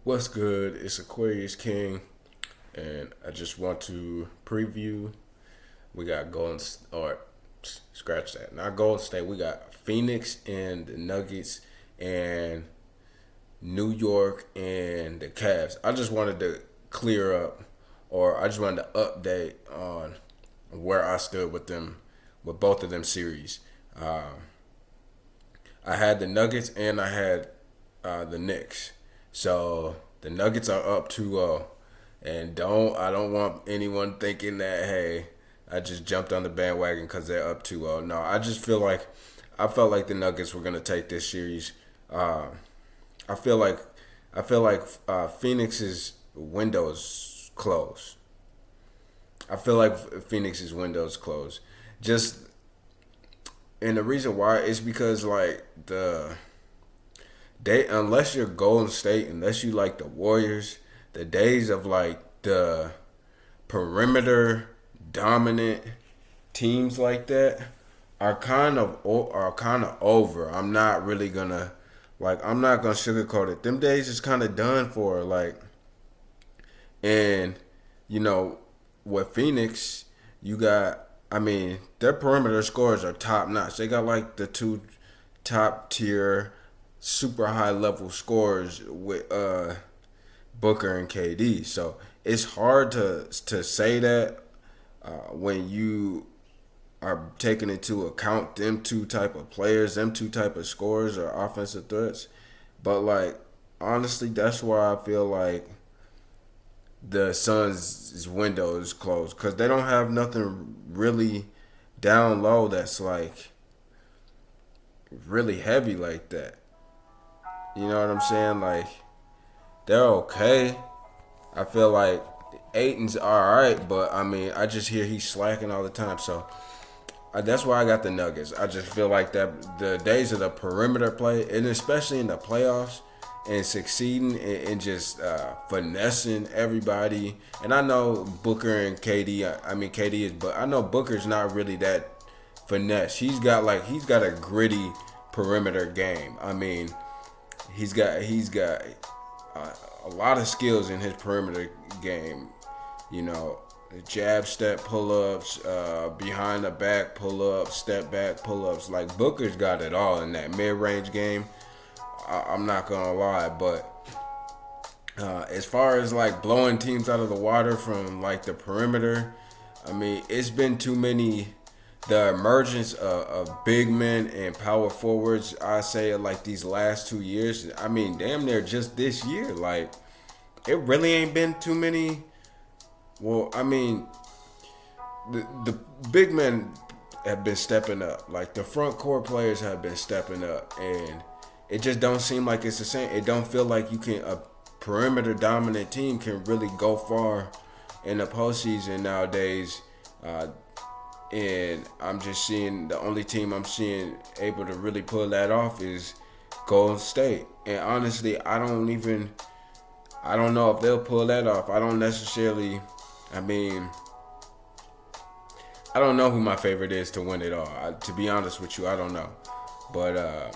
What's good? It's Aquarius King, and I just want to preview. We got or scratch that. Not Golden State. We got Phoenix and the Nuggets, and New York and the Cavs. I just wanted to clear up, or I just wanted to update on where I stood with them, with both of them series. Uh, I had the Nuggets and I had the Knicks. So the Nuggets are up 2-0, and I don't want anyone thinking that, hey, I just jumped on the bandwagon because they're up 2-0. No, I just feel like I felt like the Nuggets were gonna take this series. Uh, I feel like Phoenix's window is closed. I feel like Phoenix's window is closed. Just and the reason why is because like unless you're Golden State, unless you like the Warriors, the days of like the perimeter dominant teams like that are kind of over. I'm not gonna sugarcoat it. Them days is kind of done for. And you know, with Phoenix, you got. I mean, their perimeter scores are top notch. They got like the two top tier, super high level scores with Booker and KD. So it's hard to say that when you are taking into account them two type of players, them two type of scorers or offensive threats. But like honestly, that's why I feel like the Suns' window is closed because they don't have nothing really down low that's like really heavy like that. You know what I'm saying? Like they're okay. I feel like Aiton's all right, but I mean I just hear he's slacking all the time. So that's why I got the Nuggets. I just feel like that the days of the perimeter play, and especially in the playoffs, and succeeding and just finessing everybody. And I know Booker and KD. I mean KD is, but I know Booker's not really that finesse. He's got a gritty perimeter game. I mean, he's got a lot of skills in his perimeter game. You know, jab step pull ups, behind the back pull ups, step back pull ups. Like Booker's got it all in that mid range game. I'm not gonna lie, but as far as like blowing teams out of the water from like the perimeter, I mean it's been too many. The emergence of big men and power forwards, I say like these last 2 years. I mean, damn near just this year. Like it really ain't been too many. Well, I mean, the big men have been stepping up. Like the front court players have been stepping up, and it just don't seem like it's the same. It don't feel like a perimeter dominant team can really go far in the postseason nowadays. And I'm just seeing the only team I'm seeing able to really pull that off is Golden State. And honestly, I don't know if they'll pull that off. I don't necessarily. I mean, I don't know who my favorite is to win it all. To be honest with you, I don't know. But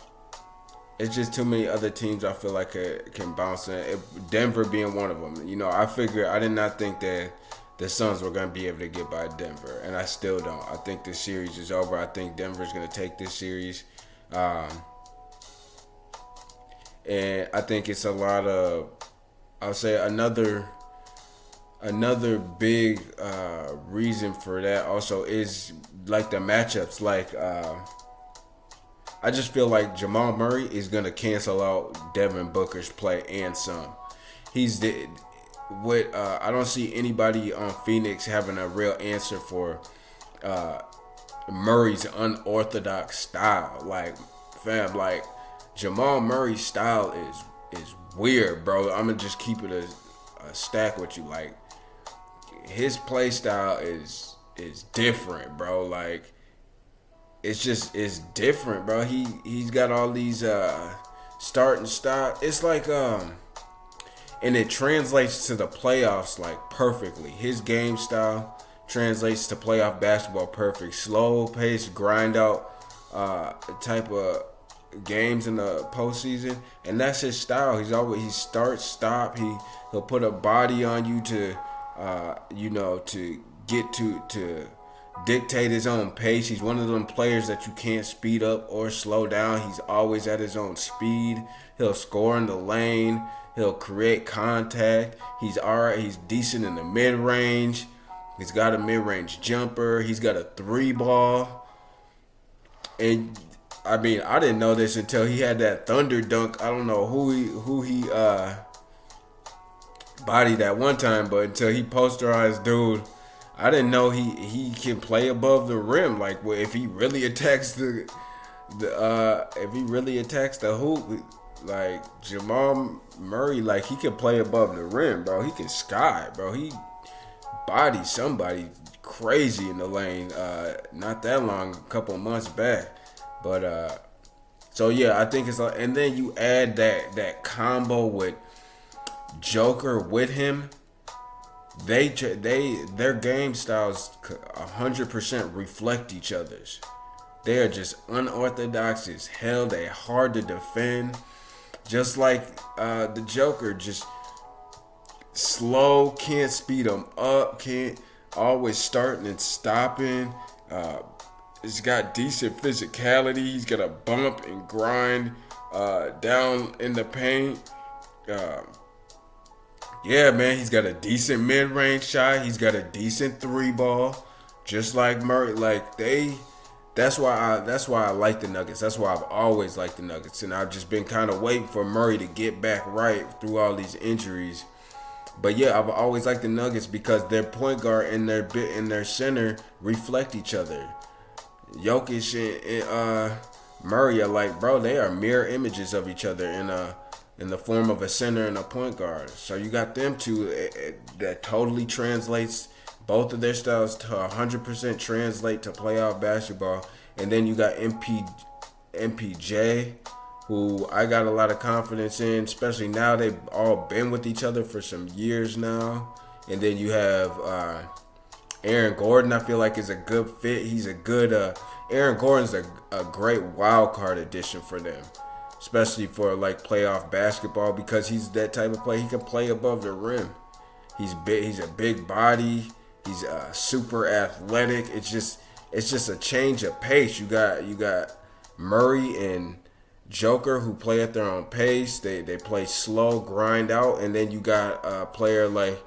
it's just too many other teams I feel like can bounce in. Denver being one of them. You know, I did not think that the Suns were going to be able to get by Denver, and I still don't. I think this series is over. I think Denver's going to take this series. And I think it's a lot of, I'll say another big reason for that also is like the matchups. Like I just feel like Jamal Murray is gonna cancel out Devin Booker's play and some. He's the I don't see anybody on Phoenix having a real answer for Murray's unorthodox style. Like fam, like Jamal Murray's style is weird, bro. I'm gonna just keep it a stack with you. Like his play style is different, bro. Like it's different, bro. He's got all these start and stop. It's like and it translates to the playoffs like perfectly. His game style translates to playoff basketball perfect. Slow pace, grind out type of games in the postseason, and that's his style. He starts, stop. He'll put a body on you to, to get to dictate his own pace. He's one of them players that you can't speed up or slow down. He's always at his own speed. He'll score in the lane. He'll create contact. He's alright. He's decent in the mid range. He's got a mid range jumper. He's got a 3-ball. And I mean, I didn't know this until he had that thunder dunk. I don't know who he bodied at one time, but until he posterized dude, I didn't know he can play above the rim. Like, well, if he really attacks the hoop, like Jamal Murray, like he can play above the rim, bro. He can sky, bro. He bodied somebody crazy in the lane not that long, a couple months back. But so yeah, I think it's and then you add that combo with Joker with him. Their game styles 100% reflect each other's. They are just unorthodox as hell. They hard to defend. Just like the Joker, just slow, can't speed them up, can't always starting and stopping. He's got decent physicality. He's got a bump and grind down in the paint. Yeah, man, he's got a decent mid-range shot. He's got a decent 3-ball, just like Murray. Like that's why I like the Nuggets. That's why I've always liked the Nuggets, and I've just been kind of waiting for Murray to get back right through all these injuries. But yeah, I've always liked the Nuggets because their point guard and their center reflect each other. Jokic and Murray are like, bro, they are mirror images of each other in the form of a center and a point guard. So you got them two that totally translates. Both of their styles to 100% translate to playoff basketball. And then you got MPJ, who I got a lot of confidence in, especially now they've all been with each other for some years now. And then you have Aaron Gordon, I feel like is a good fit. He's a good Aaron Gordon's a great wild card addition for them, especially for like playoff basketball, because he's that type of player. He can play above the rim. He's big. He's a big body. He's super athletic. It's just a change of pace. You got Murray and Joker who play at their own pace. They play slow, grind out, and then you got a player like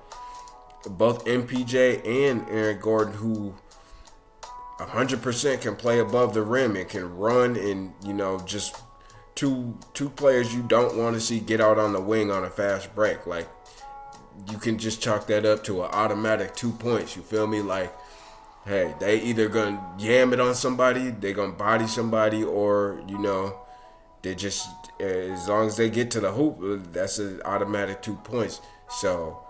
both MPJ and Aaron Gordon who 100% can play above the rim and can run, and just two players you don't want to see get out on the wing on a fast break. Like, you can just chalk that up to an automatic 2 points. You feel me? Like, hey, they either gonna yam it on somebody, they gonna body somebody, or they just, as long as they get to the hoop, that's an automatic 2 points. So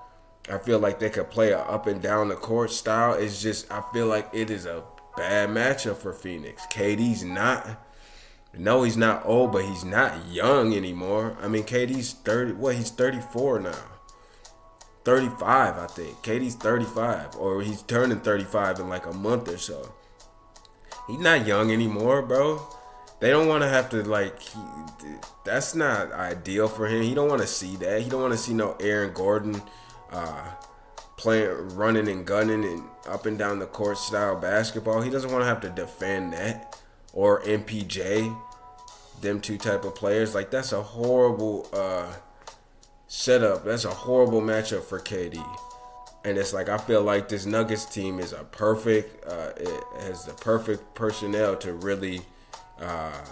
I feel like they could play a up and down the court style. It's just, I feel like it is a bad matchup for Phoenix. KD's not. No, he's not old, but he's not young anymore. I mean, KD's 30. What? He's 34 now. 35, I think. KD's 35, or he's turning 35 in like a month or so. He's not young anymore, bro. They don't want to have to that's not ideal for him. He don't want to see that. He don't want to see no Aaron Gordon playing, running and gunning and up and down the court style basketball. He doesn't want to have to defend that. Or MPJ, them two type of players. Like, that's a horrible setup. That's a horrible matchup for KD. And it's like, I feel like this Nuggets team is it has the perfect personnel to really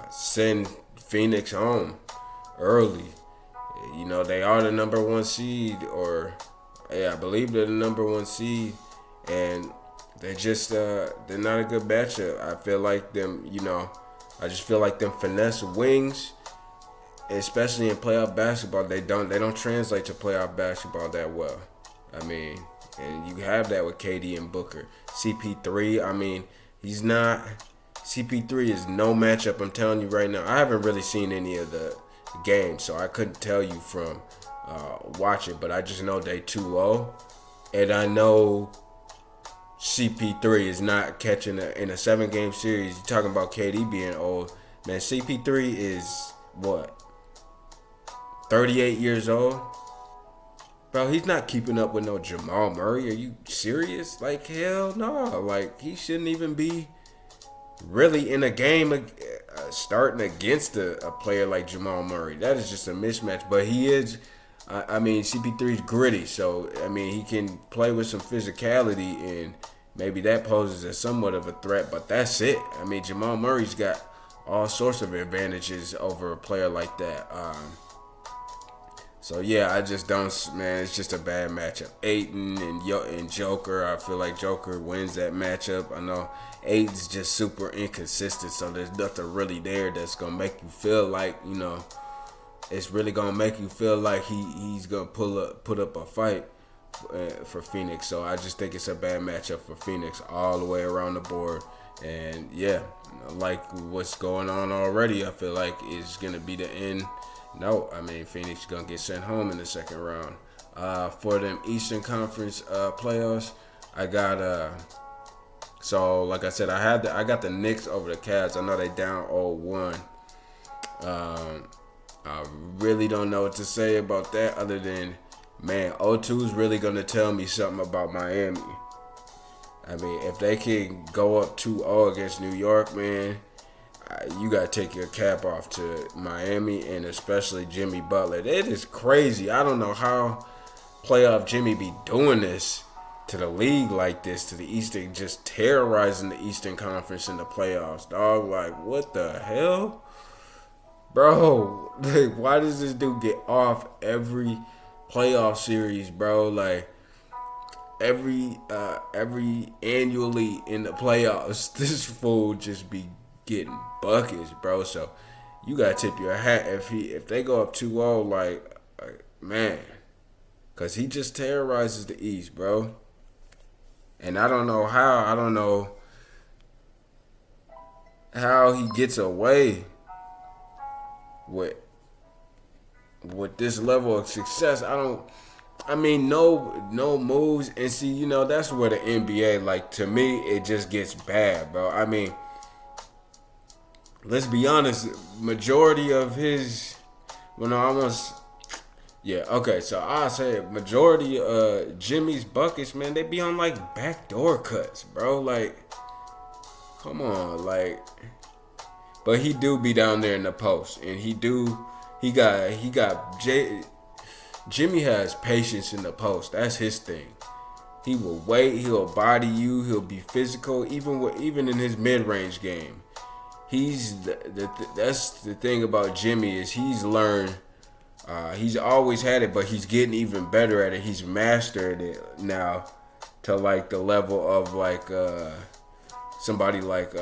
send Phoenix home early. They are the number 1 seed, or I believe they're the number 1 seed, and they're just they're not a good matchup. I feel like them, I just feel like them finesse wings, especially in playoff basketball, they don't translate to playoff basketball that well. I mean, and you have that with KD and Booker. CP3, I mean, he's not. CP3 is no matchup, I'm telling you right now. I haven't really seen any of the games, so I couldn't tell you from watching, but I just know they 2-0, and I know CP3 is not catching in a 7-game series. You're talking about KD being old. Man, CP3 is what, 38 years old. Bro, he's not keeping up with no Jamal Murray. Are you serious? Like, hell no. Like, he shouldn't even be really in a game starting against a player like Jamal Murray. That is just a mismatch. But he is, I mean, CP3 is gritty. So, I mean, he can play with some physicality, and maybe that poses as somewhat of a threat. But that's it. I mean, Jamal Murray's got all sorts of advantages over a player like that. So yeah, I just don't, man. It's just a bad matchup. Ayton and Joker. I feel like Joker wins that matchup. I know Ayton's just super inconsistent, so there's nothing really there that's gonna make you feel like, it's really gonna make you feel like he's gonna put up a fight for Phoenix. So I just think it's a bad matchup for Phoenix all the way around the board. And yeah, like what's going on already, I feel like is gonna be the end. No, I mean, Phoenix gonna get sent home in the second round. For them Eastern Conference playoffs, I got so like I said, I got the Knicks over the Cavs. I know they down 0-1. I really don't know what to say about that other than, man, 0-2 is really gonna tell me something about Miami. I mean, if they can go up 2-0 against New York, man, you got to take your cap off to Miami and especially Jimmy Butler. It is crazy. I don't know how playoff Jimmy be doing this to the league like this, to the Eastern, just terrorizing the Eastern Conference in the playoffs, dog. Like, what the hell? Bro, like, why does this dude get off every playoff series, bro? Like, every annually in the playoffs, this fool just be getting buckets, bro. So you gotta tip your hat if they go up 2-0, like man, cause he just terrorizes the East, bro. And I don't know how he gets away with this level of success. I mean, no moves, and see, that's where the NBA, like, to me, it just gets bad, bro. I mean, let's be honest, majority of his, so I say majority of Jimmy's buckets, man, they be on like backdoor cuts, bro. Like, come on, like, but he do be down there in the post, and Jimmy has patience in the post. That's his thing. He will wait. He'll body you. He'll be physical, even in his mid-range game. That's the thing about Jimmy is he's learned. He's always had it, but he's getting even better at it. He's mastered it now to like the level of like somebody like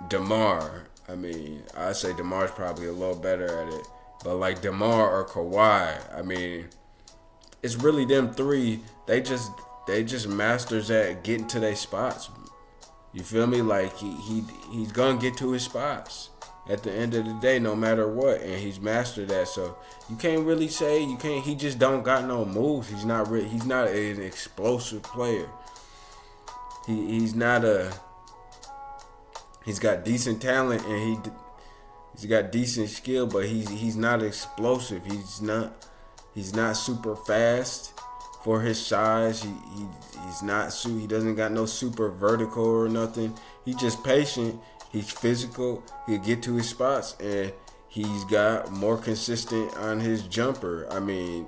DeMar. I mean, I say DeMar's probably a little better at it, but like DeMar or Kawhi, I mean, it's really them three. They just masters at getting to their spots. You feel me? Like he's gonna get to his spots at the end of the day, no matter what, and he's mastered that. So you can't really say he just don't got no moves. He's not an explosive player. He's got decent talent and he's got decent skill, but he's not explosive. He's not super fast for his size. He doesn't got no super vertical or nothing. He's just patient. He's physical. He'll get to his spots, and he's got more consistent on his jumper. I mean,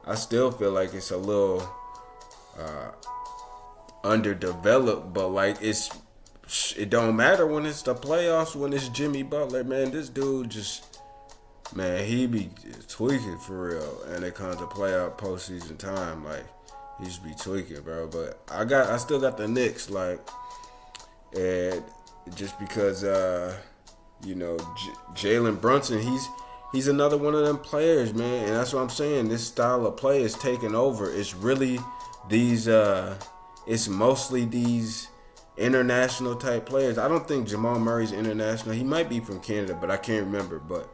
I still feel like it's a little underdeveloped, but like it don't matter when it's the playoffs, when it's Jimmy Butler, man. This dude just, man, he be tweaking for real. And it comes to playoff postseason time, like he just be tweaking, bro. But I still got the Knicks, like, and just because Jalen Brunson, he's another one of them players, man. And that's what I'm saying. This style of play is taking over. It's really it's mostly these international type players. I don't think Jamal Murray's international. He might be from Canada, but I can't remember. But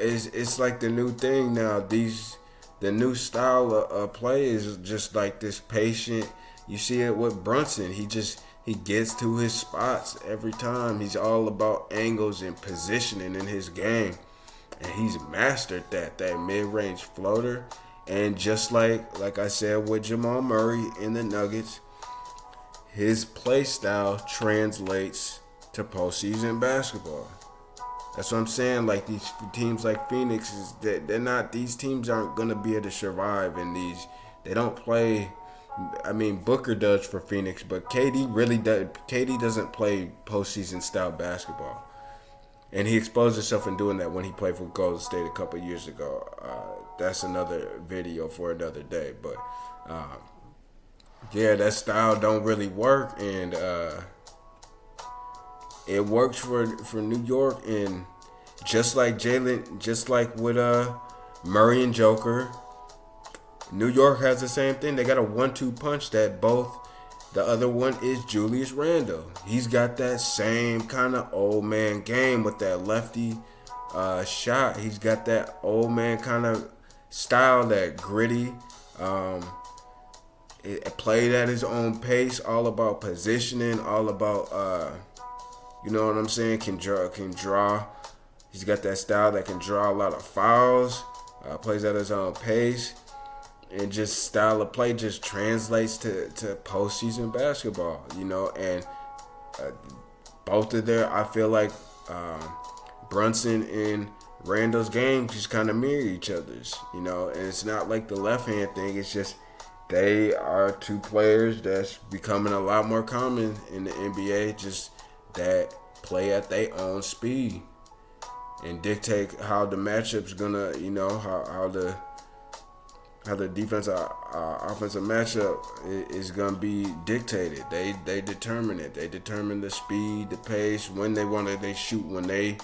it's like the new thing now. The new style of play is just like this patient. You see it with Brunson. He he gets to his spots every time. He's all about angles and positioning in his game. And he's mastered that mid-range floater. And just like I said with Jamal Murray in the Nuggets, his play style translates to postseason basketball. That's what I'm saying. Like these teams like Phoenix is that they're not. These teams aren't gonna be able to survive in these. They don't play. I mean, Booker does for Phoenix, but KD really does. KD doesn't play postseason style basketball, and he exposed himself in doing that when he played for Golden State a couple years ago. That's another video for another day. But yeah, that style don't really work, and it works for New York. And just like Jalen, just like with Murray and Joker, New York has the same thing. They got a 1-2 punch that both. The other one is Julius Randle. He's got that same kind of old man game with that lefty shot. He's got that old man kind of style, that gritty. It played at his own pace, all about positioning, all about you know what I'm saying? Can draw. He's got that style that can draw a lot of fouls. Plays at his own pace, and just style of play just translates to postseason basketball. You know, and both of their, I feel like Brunson and Randall's game just kind of mirror each other's. You know, and it's not like the left hand thing. It's just they are two players that's becoming a lot more common in the NBA. Just that play at their own speed and dictate how the matchup's gonna, you know, how the defense offensive matchup is gonna be dictated. They determine it. They determine the speed, the pace, when they shoot, when they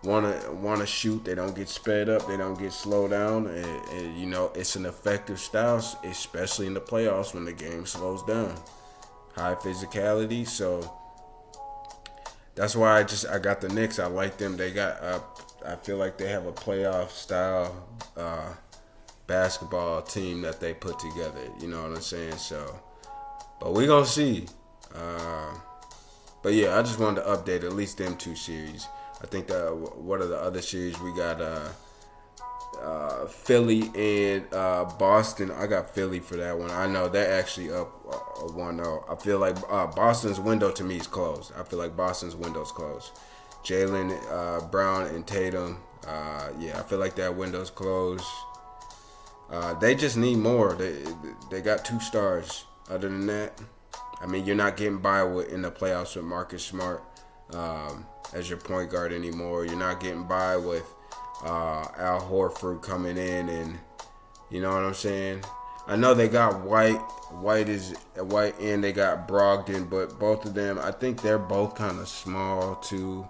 wanna shoot. They don't get sped up. They don't get slowed down. And you know, it's an effective style, especially in the playoffs when the game slows down. High physicality. So that's why I got the Knicks. I like them. They got I feel like they have a playoff style basketball team that they put together. You know what I'm saying? So, but we gonna see. But yeah, I just wanted to update at least them two series. I think what are the other series? We got Philly and Boston. I got Philly for that one. I know they're actually up 1-0. I feel like Boston's window to me is closed. I feel like Boston's window's closed. Jalen Brown and Tatum. Yeah, I feel like that window's closed. They just need more. They got 2 stars. Other than that, I mean, you're not getting by in the playoffs with Marcus Smart as your point guard anymore. You're not getting by with Al Horford coming in, and you know what I'm saying. I know they got White, and they got Brogdon, but both of them, I think they're both kind of small too.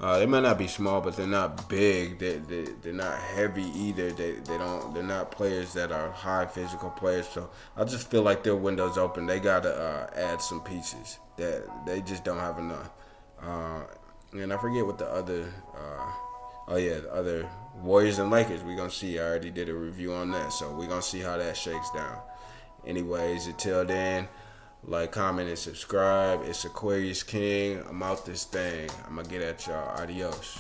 They might not be small, but they're not big. They're not heavy either. They're not players that are high physical players. So I just feel like their window's open. They gotta add some pieces. That they just don't have enough. And I forget what the other. The other Warriors and Lakers. We're gonna see. I already did a review on that, so we're gonna see how that shakes down. Anyways, until then, like, comment, and subscribe. It's Aquarius King. I'm out this thing. I'm gonna get at y'all. Adios.